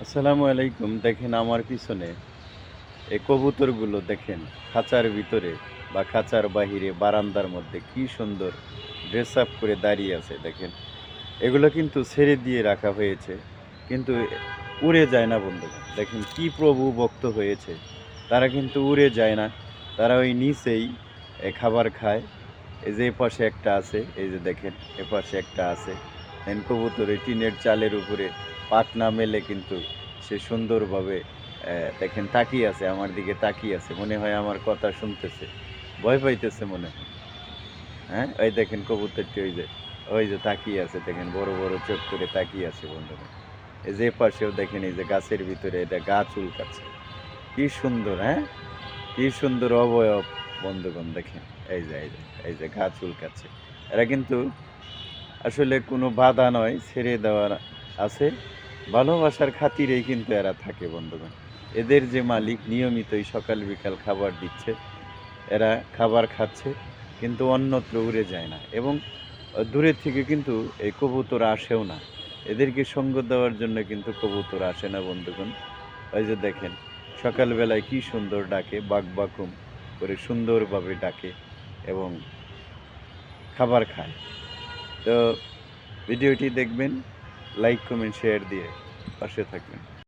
আসসালামু আলাইকুম। দেখেন আমার পিছনে এই কবুতরগুলো দেখেন খাঁচার ভিতরে বা খাঁচার বাহিরে বারান্দার মধ্যে কি সুন্দর ড্রেস আপ করে দাঁড়িয়ে আছে দেখেন। এগুলো কিন্তু ছেড়ে দিয়ে রাখা হয়েছে। কিন্তু উড়ে যায় না বন্ধুগণ। দেখেন কি প্রভু ভক্ত হয়েছে। তারা কিন্তু উড়ে যায় না। তারা ওই নিচেই খাবার খায়। এই যে এপাশে একটা আছে, এই যে দেখেন এপাশে একটা আছে। কবুতর ওই টিনের চালের উপরে পাখনা মেলে কিন্তু সে সুন্দরভাবে দেখেন তাকিয়ে আছে, আমার দিকে তাকিয়ে আছে। মনে হয় আমার কথা শুনতেছে। ভয় পাইতেছে মনে হয়। হ্যাঁ? ওই দেখেন কবুতরটি ওই যে তাকিয়ে আছে দেখেন বড়, বড় চোখ করে তাকিয়ে আছে বন্ধুগণ। এই যে এপাশেও দেখেন এই যে গাছের ভিতরে এটা গা চুলকাচ্ছে। কি সুন্দর, হ্যাঁ? কি সুন্দর অবয়ব বন্ধুগণ দেখেন। এই যে গা চুলকাচ্ছে। এরা কিন্তু আসলে কোনো বাধা নয়, ছেড়ে দেওয়ার আছে। ভালোবাসার খাতিরেই কিন্তু এরা থাকে বন্ধুগণ। এদের যে মালিক নিয়মিতই সকাল বিকাল খাবার দিচ্ছে। এরা খাবার খাচ্ছে কিন্তু অন্যত্র উড়ে যায় না এবং দূরের থেকে কিন্তু এই কবুতর আসেও না। এদেরকে সঙ্গ দেওয়ার জন্য কিন্তু কবুতর আসে না বন্ধুগণ। ওই যে দেখেন সকালবেলায় কি সুন্দর ডাকে, বাক বাকুম করে সুন্দরভাবে ডাকে এবং খাবার খায়। তো ভিডিওটি দেখবেন, লাইক, কমেন্ট, শেয়ার দিয়ে পাশে থাকবেন।